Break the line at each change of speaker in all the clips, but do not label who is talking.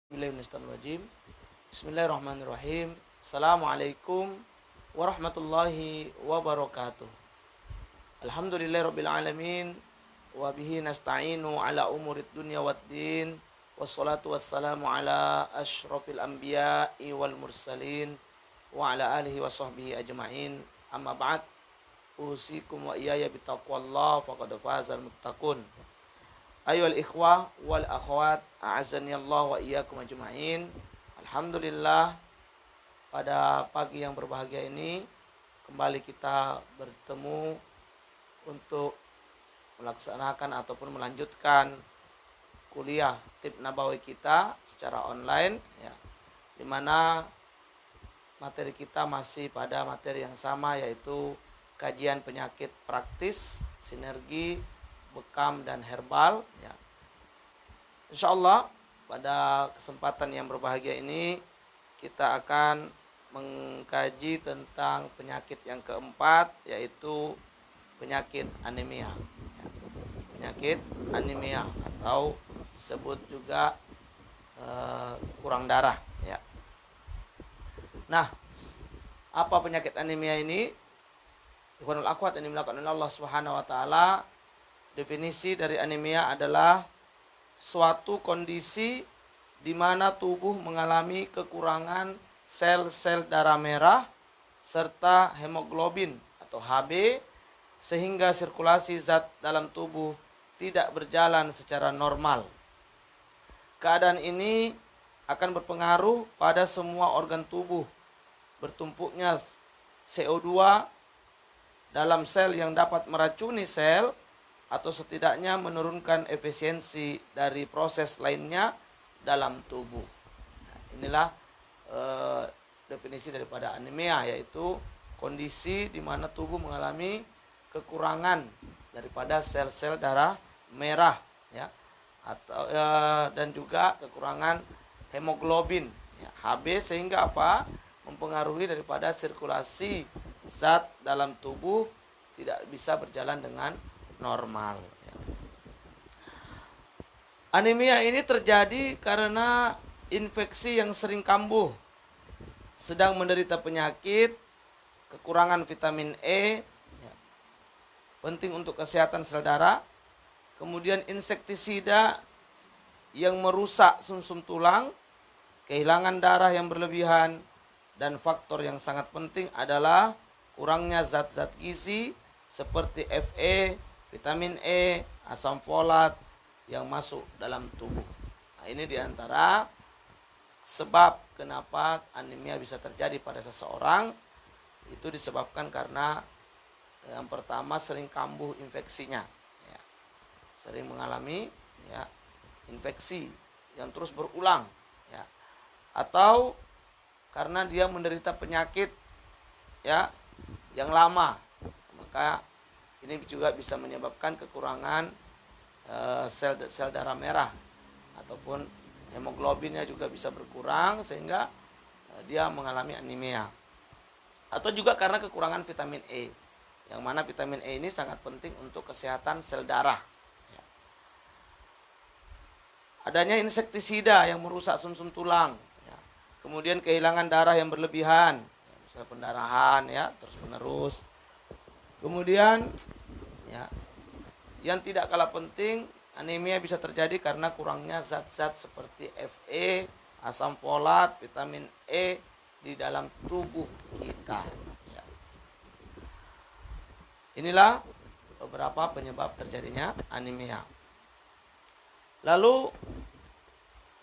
Bismillahirrahmanirrahim. Assalamualaikum warahmatullahi wabarakatuh. Alhamdulillahirabbil alamin wa bihi nasta'inu ala umurid dunya waddin. Wassalatu wassalamu ala asyrafil anbiya'i wal mursalin wa ala alihi wa sahbihi ajma'in. Amma ba'd. Usikum wa iyaya bitaqwallah faqad fazal muttaqun. Ayyuhal ikhwah wal akhwat, a'azzani Allah wa iyyakum ajma'in. Alhamdulillah, pada pagi yang berbahagia ini kembali kita bertemu untuk melaksanakan ataupun melanjutkan kuliah Tib Nabawi kita secara online ya. Di mana materi kita masih pada materi yang sama, yaitu kajian penyakit praktis, sinergi, bekam dan herbal ya. Insyaallah pada kesempatan yang berbahagia ini kita akan mengkaji tentang penyakit yang keempat, yaitu penyakit anemia ya. Penyakit anemia atau disebut juga kurang darah ya. Nah, apa penyakit anemia ini? Ikhwanul akhwat yang dimuliakan oleh Allah Subhanahu wa taala, definisi dari anemia adalah suatu kondisi di mana tubuh mengalami kekurangan sel-sel darah merah serta hemoglobin atau Hb, sehingga sirkulasi zat dalam tubuh tidak berjalan secara normal. Keadaan ini akan berpengaruh pada semua organ tubuh. Bertumpuknya CO2 dalam sel yang dapat meracuni sel atau setidaknya menurunkan efisiensi dari proses lainnya dalam tubuh. Nah, inilah definisi daripada anemia, yaitu kondisi di mana tubuh mengalami kekurangan daripada sel-sel darah merah ya, atau dan juga kekurangan hemoglobin ya, Hb, sehingga apa? Mempengaruhi daripada sirkulasi zat dalam tubuh tidak bisa berjalan dengan normal ya. Anemia ini terjadi karena infeksi yang sering kambuh, sedang menderita penyakit, kekurangan vitamin E ya, penting untuk kesehatan sel darah, kemudian insektisida yang merusak sumsum tulang, kehilangan darah yang berlebihan, dan faktor yang sangat penting adalah kurangnya zat-zat gizi seperti Fe, vitamin E, asam folat yang masuk dalam tubuh. Nah, ini diantara sebab kenapa anemia bisa terjadi pada seseorang. Itu disebabkan karena yang pertama, sering kambuh infeksinya ya. Sering mengalami ya, infeksi yang terus berulang ya. Atau karena dia menderita penyakit ya yang lama, maka ini juga bisa menyebabkan kekurangan sel darah merah ataupun hemoglobinnya juga bisa berkurang, sehingga dia mengalami anemia. Atau juga karena kekurangan vitamin E, yang mana vitamin E ini sangat penting untuk kesehatan sel darah ya. Adanya insektisida yang merusak sumsum tulang ya. Kemudian kehilangan darah yang berlebihan ya, misalnya pendarahan ya terus menerus. Kemudian ya, yang tidak kalah penting, anemia bisa terjadi karena kurangnya zat-zat seperti Fe, asam folat, vitamin E di dalam tubuh kita ya. Inilah beberapa penyebab terjadinya anemia. Lalu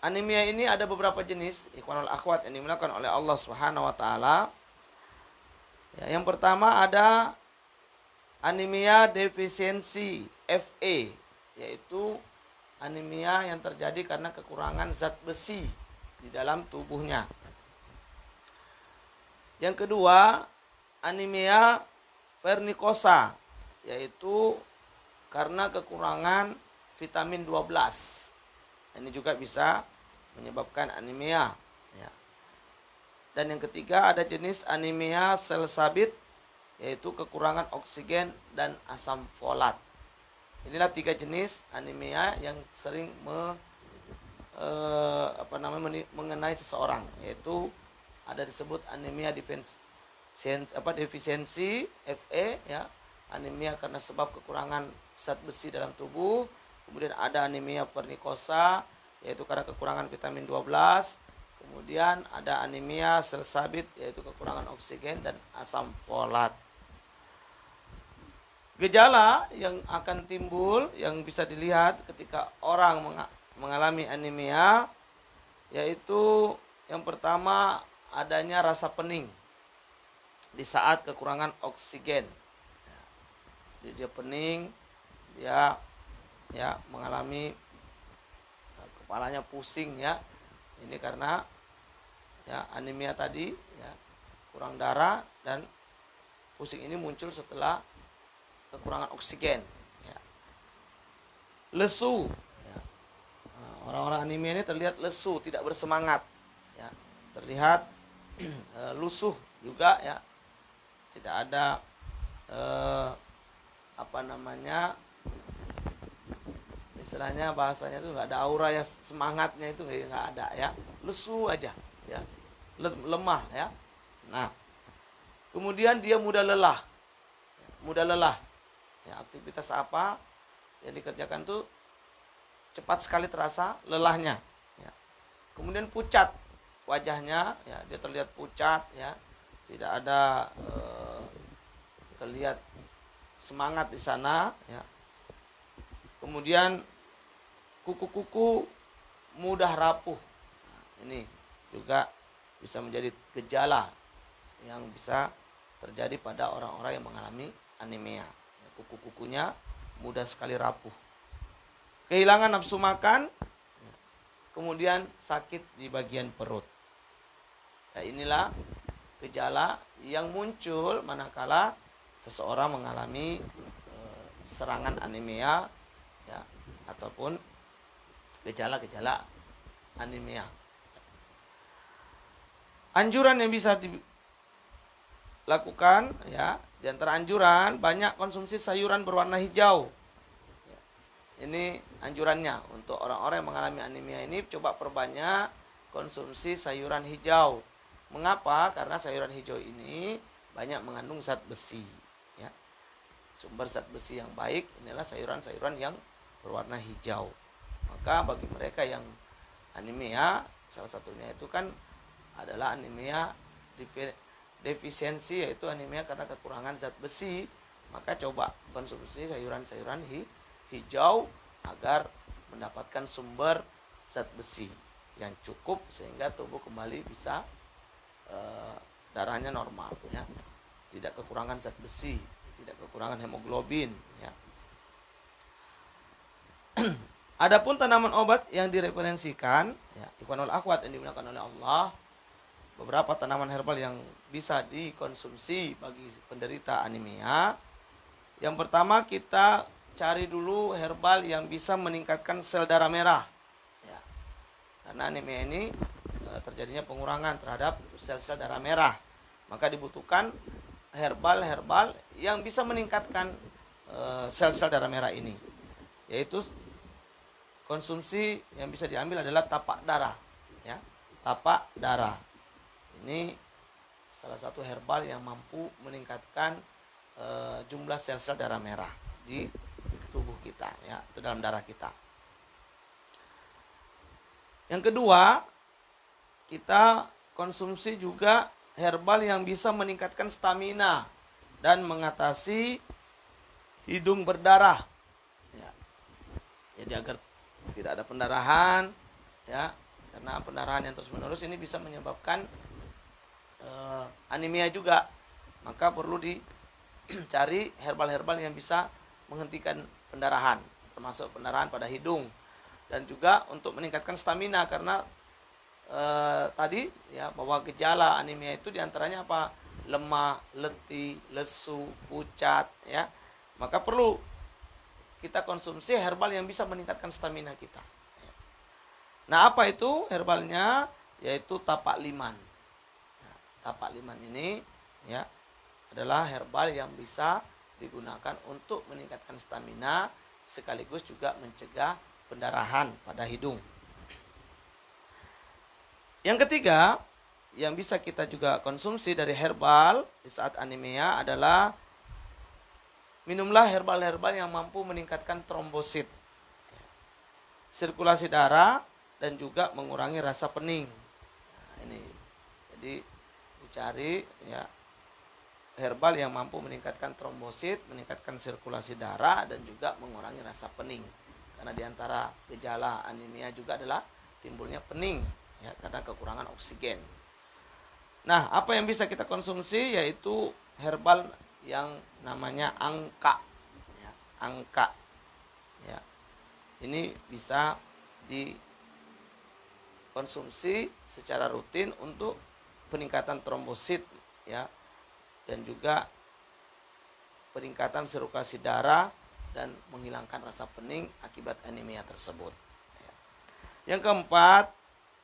anemia ini ada beberapa jenis, ikhwanul akhwat yang dimuliakan oleh Allah Subhanahu wa taala. Ya, yang pertama ada anemia defisiensi Fe, yaitu anemia yang terjadi karena kekurangan zat besi di dalam tubuhnya. Yang kedua, anemia vernikosa, yaitu karena kekurangan vitamin 12. Ini juga bisa menyebabkan anemia ya. Dan yang ketiga, ada jenis anemia sel sabit, yaitu kekurangan oksigen dan asam folat. Inilah 3 jenis anemia yang sering mengenai seseorang, yaitu ada disebut anemia defisiensi Fe ya, anemia karena sebab kekurangan zat besi dalam tubuh. Kemudian ada anemia pernikosa, yaitu karena kekurangan vitamin 12. Kemudian ada anemia sel sabit, yaitu kekurangan oksigen dan asam folat. Gejala yang akan timbul yang bisa dilihat ketika orang mengalami anemia, yaitu yang pertama adanya rasa pening di saat kekurangan oksigen. Jadi dia pening, dia mengalami kepalanya pusing ya. Ini karena anemia tadi ya, kurang darah, dan pusing ini muncul setelah kekurangan oksigen ya. Lesu ya. Orang-orang anemia ini terlihat lesu, tidak bersemangat ya. Terlihat lusuh juga ya. Tidak ada istilahnya, bahasanya itu nggak ada aura ya, semangatnya itu nggak ada ya, lesu aja ya, lemah ya. Nah, kemudian dia mudah lelah ya, aktivitas apa yang dikerjakan tuh cepat sekali terasa lelahnya ya. Kemudian pucat wajahnya ya, dia terlihat pucat ya, tidak ada terlihat semangat di sana ya. Kemudian kuku-kuku mudah rapuh. Nah, ini juga bisa menjadi gejala yang bisa terjadi pada orang-orang yang mengalami anemia. Kuku-kukunya mudah sekali rapuh. Kehilangan nafsu makan, kemudian sakit di bagian perut. Nah, inilah gejala yang muncul manakala seseorang mengalami serangan anemia ya, ataupun gejala-gejala anemia. Anjuran yang bisa dilakukan ya, di antara anjuran banyak konsumsi sayuran berwarna hijau. Ini anjurannya untuk orang-orang yang mengalami anemia ini, coba perbanyak konsumsi sayuran hijau. Mengapa? Karena sayuran hijau ini banyak mengandung zat besi ya. Sumber zat besi yang baik inilah sayuran-sayuran yang berwarna hijau. Maka bagi mereka yang anemia, salah satunya itu kan adalah anemia defisiensi, yaitu anemia karena kekurangan zat besi, maka coba konsumsi sayuran-sayuran hijau agar mendapatkan sumber zat besi yang cukup sehingga tubuh kembali bisa darahnya normal ya. Tidak kekurangan zat besi, tidak kekurangan hemoglobin ya. Adapun tanaman obat yang direferensikan ya, ikhwanul akhwat yang dimuliakan oleh Allah, beberapa tanaman herbal yang bisa dikonsumsi bagi penderita anemia. Yang pertama, kita cari dulu herbal yang bisa meningkatkan sel darah merah ya. Karena anemia ini terjadinya pengurangan terhadap sel-sel darah merah, maka dibutuhkan herbal-herbal yang bisa meningkatkan sel-sel darah merah ini, yaitu konsumsi yang bisa diambil adalah tapak darah ya. Tapak darah ini salah satu herbal yang mampu meningkatkan jumlah sel-sel darah merah di tubuh kita ya, atau dalam darah kita. Yang kedua, kita konsumsi juga herbal yang bisa meningkatkan stamina dan mengatasi hidung berdarah ya. Jadi agar tidak ada pendarahan ya, karena pendarahan yang terus menerus ini bisa menyebabkan anemia juga, maka perlu dicari herbal-herbal yang bisa menghentikan pendarahan, termasuk pendarahan pada hidung, dan juga untuk meningkatkan stamina, karena tadi ya, bahwa gejala anemia itu diantaranya apa? Lemah, letih, lesu, pucat ya. Maka perlu kita konsumsi herbal yang bisa meningkatkan stamina kita. Nah, apa itu herbalnya? Yaitu tapak liman. Nah, tapak liman ini ya adalah herbal yang bisa digunakan untuk meningkatkan stamina sekaligus juga mencegah pendarahan pada hidung. Yang ketiga, yang bisa kita juga konsumsi dari herbal di saat anemia adalah minumlah herbal-herbal yang mampu meningkatkan trombosit, sirkulasi darah, dan juga mengurangi rasa pening. Nah, ini jadi dicari ya herbal yang mampu meningkatkan trombosit, meningkatkan sirkulasi darah, dan juga mengurangi rasa pening. Karena diantara gejala anemia juga adalah timbulnya pening ya, karena kekurangan oksigen. Nah, apa yang bisa kita konsumsi yaitu herbal yang namanya angka. Ya, angka. Ya, ini bisa dikonsumsi secara rutin untuk peningkatan trombosit ya, dan juga peningkatan sirkulasi darah dan menghilangkan rasa pening akibat anemia tersebut. Yang keempat,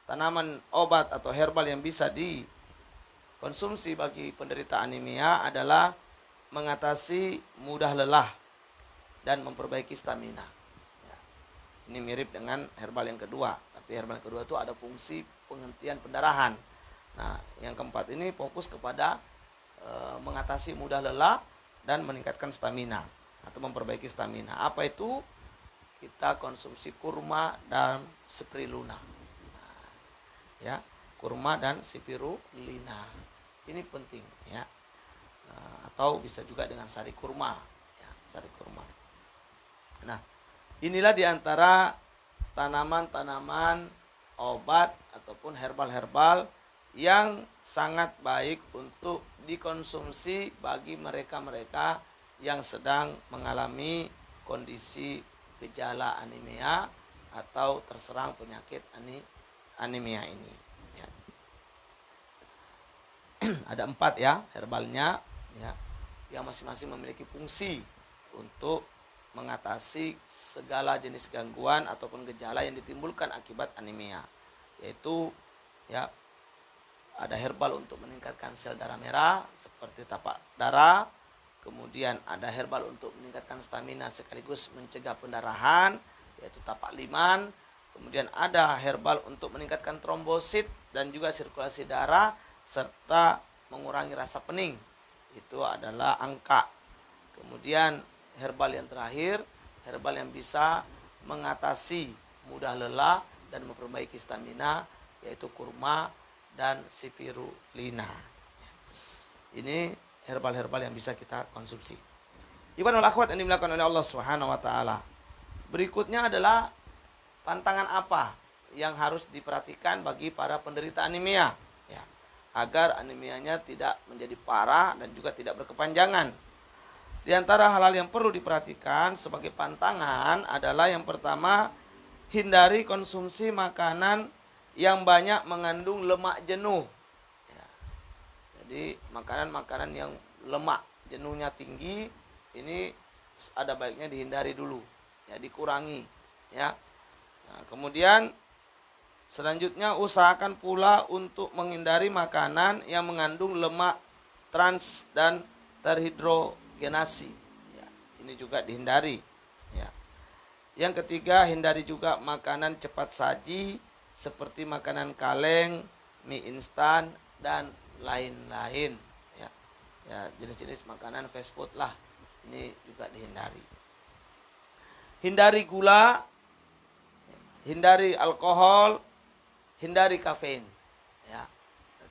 tanaman obat atau herbal yang bisa dikonsumsi bagi penderita anemia adalah mengatasi mudah lelah dan memperbaiki stamina. Ini mirip dengan herbal yang kedua, tapi herbal yang kedua itu ada fungsi penghentian pendarahan. Nah, yang keempat ini fokus kepada mengatasi mudah lelah dan meningkatkan stamina atau memperbaiki stamina. Apa itu? Kita konsumsi kurma dan spirulina. Nah, ya, kurma dan spirulina. Ini penting ya. Atau bisa juga dengan sari kurma, ya, sari kurma. Nah, inilah diantara tanaman-tanaman obat ataupun herbal-herbal yang sangat baik untuk dikonsumsi bagi mereka-mereka yang sedang mengalami kondisi gejala anemia atau terserang penyakit anemia ini. Ya. Ada 4 ya herbalnya, ya, yang masing-masing memiliki fungsi untuk mengatasi segala jenis gangguan ataupun gejala yang ditimbulkan akibat anemia, yaitu ya ada herbal untuk meningkatkan sel darah merah seperti tapak darah, kemudian ada herbal untuk meningkatkan stamina sekaligus mencegah pendarahan yaitu tapak liman, kemudian ada herbal untuk meningkatkan trombosit dan juga sirkulasi darah serta mengurangi rasa pening, itu adalah angka. Kemudian herbal yang terakhir, herbal yang bisa mengatasi mudah lelah dan memperbaiki stamina yaitu kurma dan spirulina. Ini herbal-herbal yang bisa kita konsumsi. Ikhwan wal akhwat yang dimuliakan oleh Allah Subhanahu wa taala. Berikutnya adalah pantangan apa yang harus diperhatikan bagi para penderita anemia ya, agar anemianya tidak menjadi parah dan juga tidak berkepanjangan. Di antara hal-hal yang perlu diperhatikan sebagai pantangan adalah yang pertama, hindari konsumsi makanan yang banyak mengandung lemak jenuh. Ya. Jadi makanan-makanan yang lemak jenuhnya tinggi ini ada baiknya dihindari dulu, ya, dikurangi. Ya. Nah, kemudian selanjutnya usahakan pula untuk menghindari makanan yang mengandung lemak trans dan terhidrogenasi. Ya, ini juga dihindari. Ya. Yang ketiga, hindari juga makanan cepat saji seperti makanan kaleng, mie instan, dan lain-lain. Ya, ya, jenis-jenis makanan fast food lah, ini juga dihindari. Hindari gula, hindari alkohol, hindari kafein. Ya,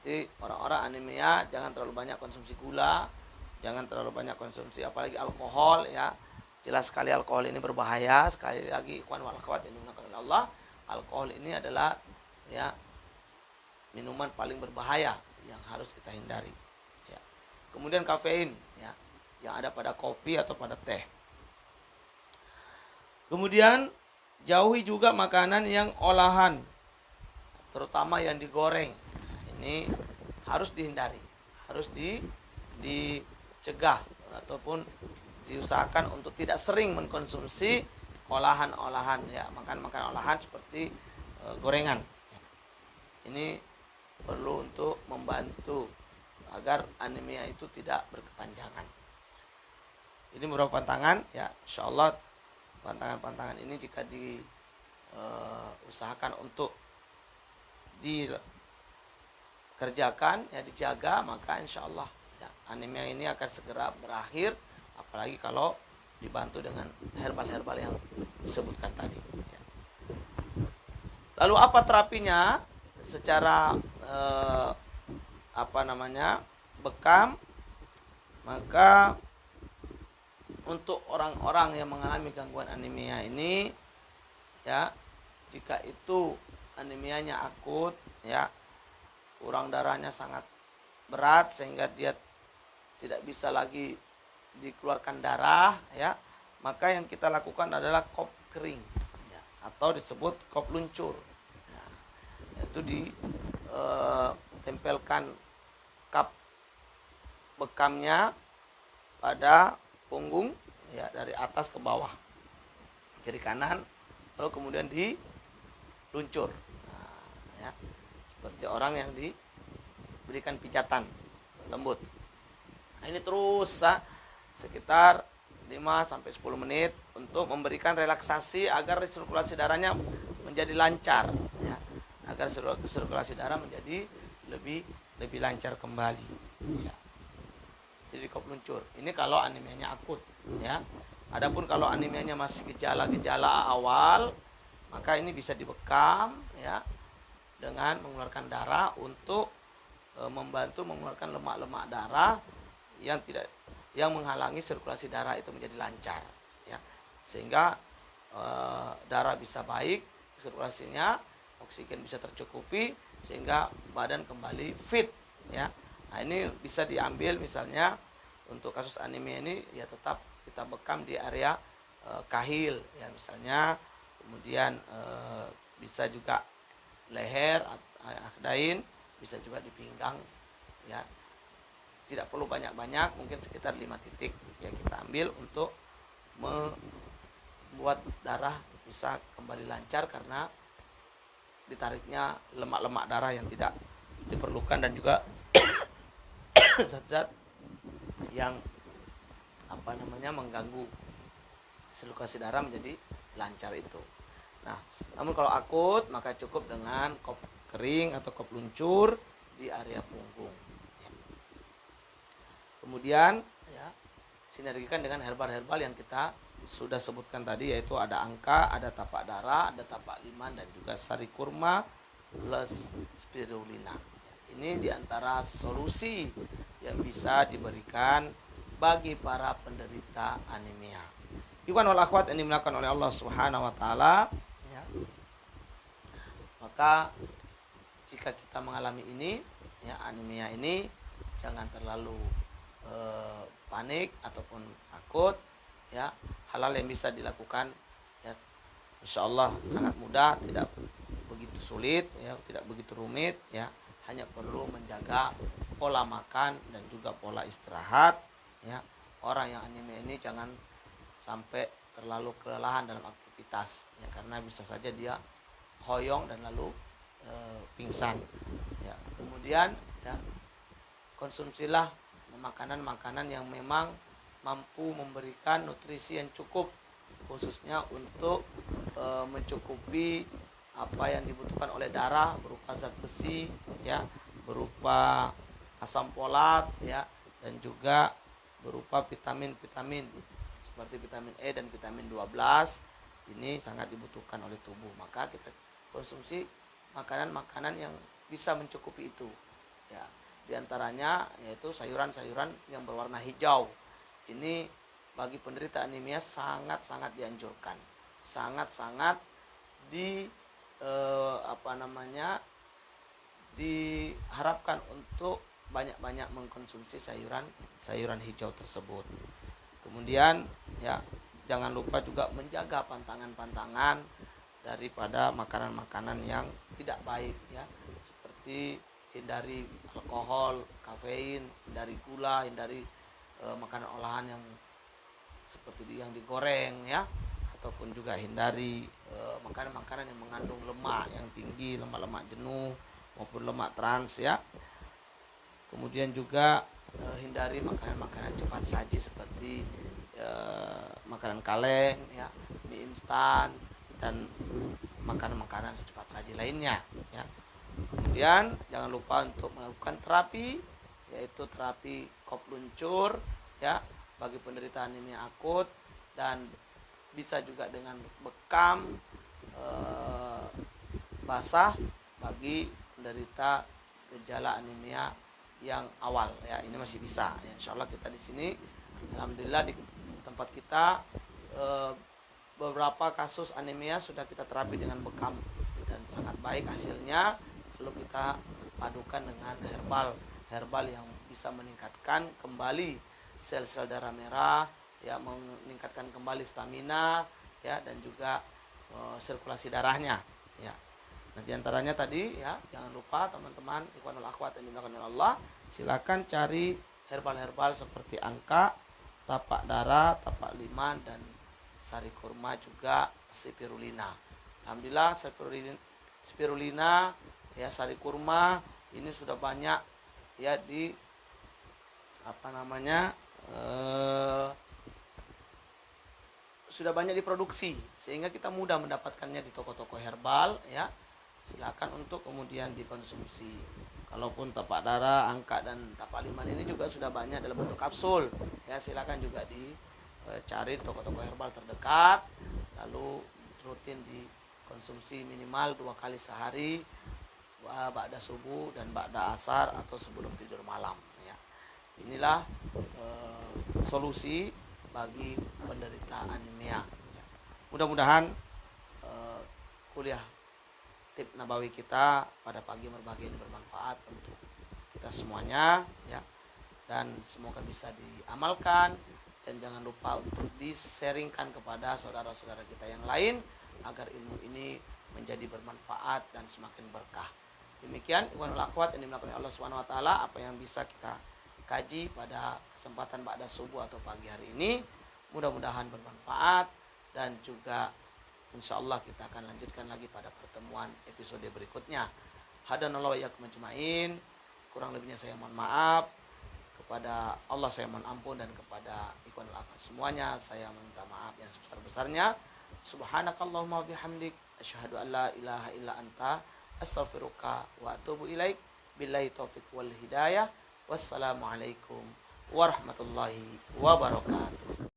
jadi orang-orang anemia jangan terlalu banyak konsumsi gula, jangan terlalu banyak konsumsi apalagi alkohol. Ya, jelas sekali alkohol ini berbahaya. Sekali lagi, ikhwan wal akhwat yang dimuliakan oleh Allah, alkohol ini adalah ya minuman paling berbahaya yang harus kita hindari. Ya. Kemudian kafein, ya, yang ada pada kopi atau pada teh. Kemudian jauhi juga makanan yang olahan, terutama yang digoreng. Ini harus dihindari, harus dicegah ataupun diusahakan untuk tidak sering mengkonsumsi olahan-olahan, ya, makan olahan seperti gorengan. Ini perlu untuk membantu agar anemia itu tidak berkepanjangan. Ini beberapa pantangan, ya, insyaallah pantangan-pantangan ini jika diusahakan untuk kerjakan, ya dijaga, maka insya Allah ya, anemia ini akan segera berakhir, apalagi kalau dibantu dengan herbal-herbal yang disebutkan tadi ya. Lalu apa terapinya secara bekam? Maka untuk orang-orang yang mengalami gangguan anemia ini ya, jika itu anemianya akut ya, kurang darahnya sangat berat sehingga dia tidak bisa lagi dikeluarkan darah ya, maka yang kita lakukan adalah kop kering ya, atau disebut kop luncur ya, yaitu ditempelkan kap bekamnya pada punggung ya, dari atas ke bawah kiri kanan, lalu kemudian diluncur ya, seperti orang yang diberikan pijatan lembut. Nah, ini terus sekitar 5-10 menit untuk memberikan relaksasi agar sirkulasi darahnya menjadi lancar ya, agar sirkulasi darah menjadi lebih lancar kembali ya. Jadi kop luncur ini kalau anemianya akut ya. Adapun kalau anemianya masih gejala-gejala awal, maka ini bisa dibekam ya, dengan mengeluarkan darah untuk membantu mengeluarkan lemak-lemak darah yang menghalangi sirkulasi darah itu menjadi lancar ya, sehingga darah bisa baik sirkulasinya, oksigen bisa tercukupi sehingga badan kembali fit ya. Nah, ini bisa diambil misalnya untuk kasus anemia ini ya, tetap kita bekam di area kahil ya misalnya, kemudian bisa juga leher, akdain, bisa juga di pinggang ya. Tidak perlu banyak-banyak, mungkin sekitar 5 titik ya kita ambil untuk membuat darah bisa kembali lancar karena ditariknya lemak-lemak darah yang tidak diperlukan dan juga zat-zat yang mengganggu sirkulasi darah menjadi lancar itu. Nah, namun kalau akut maka cukup dengan kop kering atau kop luncur di area punggung. Ya. Kemudian ya, sinergikan dengan herbal-herbal yang kita sudah sebutkan tadi, yaitu ada angka, ada tapak darah, ada tapak liman, dan juga sari kurma plus spirulina. Ini diantara solusi yang bisa diberikan bagi para penderita anemia. Ikhwan wal akhwat yang dimuliakan oleh Allah Subhanahu wa taala ya. Maka jika kita mengalami ini ya, anemia ini, jangan terlalu panik ataupun takut ya. Hal-hal yang bisa dilakukan ya, insyaallah sangat mudah, tidak begitu sulit ya, tidak begitu rumit ya. Hanya perlu menjaga pola makan dan juga pola istirahat ya. Orang yang anemia ini jangan sampai terlalu kelelahan dalam aktivitas ya, karena bisa saja dia hoyong dan lalu pingsan ya. Kemudian ya, konsumsilah makanan-makanan yang memang mampu memberikan nutrisi yang cukup, khususnya untuk mencukupi apa yang dibutuhkan oleh darah berupa zat besi ya, berupa asam folat ya, dan juga berupa vitamin-vitamin seperti vitamin E dan vitamin 12. Ini sangat dibutuhkan oleh tubuh. Maka kita konsumsi makanan-makanan yang bisa mencukupi itu ya. Di antaranya yaitu sayuran-sayuran yang berwarna hijau. Ini bagi penderita anemia sangat-sangat dianjurkan. Sangat-sangat diharapkan untuk banyak-banyak mengkonsumsi sayuran hijau tersebut. Kemudian ya, jangan lupa juga menjaga pantangan-pantangan daripada makanan-makanan yang tidak baik ya, seperti hindari alkohol, kafein, hindari gula, hindari makanan olahan yang seperti yang digoreng ya, ataupun juga hindari makanan-makanan yang mengandung lemak yang tinggi, lemak-lemak jenuh maupun lemak trans ya. Kemudian juga hindari makanan-makanan cepat saji seperti makanan kaleng ya, mie instan, dan makanan-makanan cepat saji lainnya ya. Kemudian jangan lupa untuk melakukan terapi, yaitu terapi kop luncur ya bagi penderita anemia akut, dan bisa juga dengan bekam basah bagi penderita gejala anemia yang awal ya. Ini masih bisa ya, insya Allah. Kita di sini alhamdulillah di tempat kita beberapa kasus anemia sudah kita terapi dengan bekam dan sangat baik hasilnya. Lalu kita padukan dengan herbal yang bisa meningkatkan kembali sel-sel darah merah ya, meningkatkan kembali stamina ya, dan juga sirkulasi darahnya ya. Nah, diantaranya tadi ya, jangan lupa teman-teman ikhwanul akhwat yang dimuliakan oleh Allah, silakan cari herbal-herbal seperti angka, tapak darah, tapak liman, dan sari kurma, juga spirulina. Alhamdulillah spirulina ya, sari kurma ini sudah banyak ya di sudah banyak diproduksi sehingga kita mudah mendapatkannya di toko-toko herbal ya. Silakan untuk kemudian dikonsumsi. Kalaupun tapak darah, angka, dan tapak liman ini juga sudah banyak dalam bentuk kapsul ya, silakan juga dicari di toko-toko herbal terdekat, lalu rutin dikonsumsi minimal 2 kali sehari, ba'da subuh dan ba'da asar atau sebelum tidur malam ya. Inilah solusi bagi penderita anemia ya. Mudah-mudahan kuliah tip nabawi kita pada pagi berbagi ini bermanfaat untuk kita semuanya ya, dan semoga bisa diamalkan, dan jangan lupa untuk di-sharingkan kepada saudara-saudara kita yang lain agar ilmu ini menjadi bermanfaat dan semakin berkah. Demikian ikhwanul akhwat yang dimulakan Allah Subhanahu wa taala, apa yang bisa kita kaji pada kesempatan ba'da subuh atau pagi hari ini, mudah-mudahan bermanfaat, dan juga insyaallah kita akan lanjutkan lagi pada pertemuan episode berikutnya. Hadanallahu wa iyyakum ajmain. Kurang lebihnya saya mohon maaf. Kepada Allah saya mohon ampun, dan kepada ikhwanul akhwat semuanya saya minta maaf yang sebesar-besarnya. Subhanakallahumma bihamdik asyhadu an la ilaha illa anta astaghfiruka wa atubu ilaik. Billahi taufik wal hidayah. Wassalamualaikum warahmatullahi wabarakatuh.